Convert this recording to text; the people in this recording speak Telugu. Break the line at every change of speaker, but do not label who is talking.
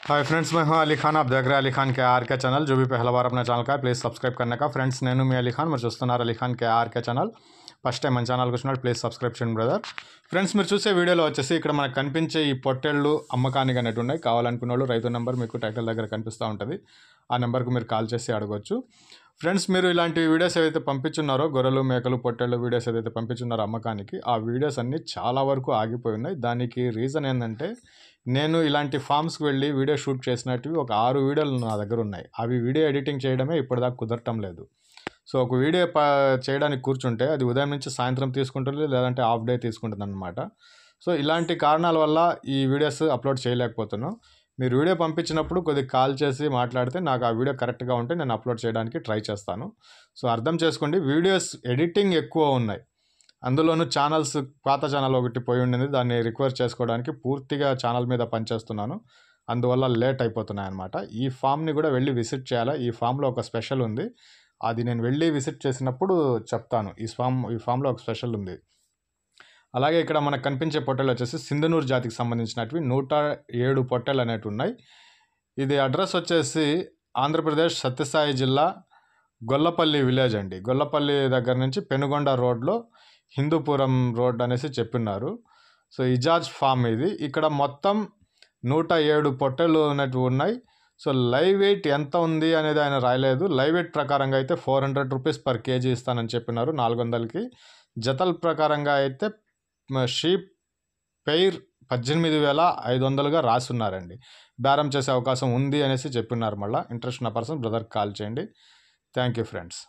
हाय फ्रेंड्स, मैं हूं अली खान। आप देख रहे हैं अली खान के आर के चैनल। जो भी पहला बार अपना ఛానల్ का प्लीज़ सब्सक्రైబ్ करने का। ఫ్రెండ్స్, నేను మీ అలీ ఖాన్, మీరు చూస్తున్నారు Ali Khan K R K channel. First time మన ఛానల్కి వచ్చినట్టు ప్లీజ్ సబ్స్క్రైబ్ చేయండి బ్రదర్. ఫ్రెండ్స్, మీరు చూసే వీడియోలో వచ్చేసి ఇక్కడ మనకు కనిపించే ఈ పొట్టేళ్ళు అమ్మకానికి అనేవి ఉన్నాయి. కావాలనుకున్న వాళ్ళు రైతు నెంబర్ మీకు టైటిల్ దగ్గర కనిపిస్తూ ఉంటుంది. ఆ నెంబర్కి మీరు కాల్ చేసి అడగవచ్చు. ఫ్రెండ్స్, మీరు ఇలాంటి వీడియోస్ ఏదైతే పంపించున్నారో, గొర్రెలు మేకలు పొట్టేళ్ళు వీడియోస్ ఏదైతే పంపించున్నారో అమ్మకానికి, ఆ వీడియోస్ అన్నీ చాలా వరకు ఆగిపోయి ఉన్నాయి. దానికి రీజన్ ఏంటంటే, నేను ఇలాంటి ఫామ్స్కి వెళ్ళి వీడియో షూట్ చేసినట్టువి ఒక 6 వీడియోలు నా దగ్గర ఉన్నాయి. అవి వీడియో ఎడిటింగ్ చేయడమే ఇప్పటిదాకా కుదరటం లేదు. సో ఒక వీడియో చేయడానికి కూర్చుంటే అది ఉదయం నుంచి సాయంత్రం తీసుకుంటుంది, లేదంటే హాఫ్ డే తీసుకుంటుంది అన్నమాట. సో ఇలాంటి కారణాల వల్ల ఈ వీడియోస్ అప్లోడ్ చేయలేకపోతున్నాను. మీరు వీడియో పంపించినప్పుడు కొద్దిగా కాల్ చేసి మాట్లాడితే నాకు ఆ వీడియో కరెక్ట్గా ఉంటే నేను అప్లోడ్ చేయడానికి ట్రై చేస్తాను. సో అర్థం చేసుకోండి, వీడియోస్ ఎడిటింగ్ ఎక్కువ ఉన్నాయి. అందులోనూ ఛానల్స్, పాత ఛానల్ ఒకటి పోయి ఉండింది, దాన్ని రిక్వెస్ట్ చేసుకోవడానికి పూర్తిగా ఛానల్ మీద పనిచేస్తున్నాను. అందువల్ల లేట్ అయిపోతున్నాయి అన్నమాట. ఈ ఫామ్ని కూడా వెళ్ళి విజిట్ చేయాలి. ఈ ఫామ్లో ఒక స్పెషల్ ఉంది, అది నేను వెళ్ళి విజిట్ చేసినప్పుడు చెప్తాను. ఈ ఫామ్లో ఒక స్పెషల్ ఉంది. అలాగే ఇక్కడ మనకు కనిపించే పొట్టేలు వచ్చేసి సింధనూరు జాతికి సంబంధించినవి 107 పొట్టేలు అనేవి ఉన్నాయి. ఇది అడ్రస్ వచ్చేసి ఆంధ్రప్రదేశ్ సత్యసాయి జిల్లా గొల్లపల్లి విలేజ్ అండి. గొల్లపల్లి దగ్గర నుంచి పెనుగొండ రోడ్లో హిందూపురం రోడ్ అనేసి చెప్పిన్నారు. సో ఇజాజ్ ఫామ్ ఇది. ఇక్కడ మొత్తం 107 పొట్టెలు అనేవి ఉన్నాయి. సో లైవ్ వెయిట్ ఎంత ఉంది అనేది ఆయన రాయలేదు. లైవ్ వెయిట్ ప్రకారంగా అయితే 400 రూపీస్ పర్ కేజీ ఇస్తానని చెప్పినారు 400కి. జతల ప్రకారంగా అయితే షీప్ పెయిర్ 18,500గా రాసున్నారండి. బేరం చేసే అవకాశం ఉంది అనేసి చెప్పినారు. మళ్ళీ ఇంట్రెస్ట్ ఉన్న పర్సన్ బ్రదర్కి కాల్ చేయండి. Thank you friends.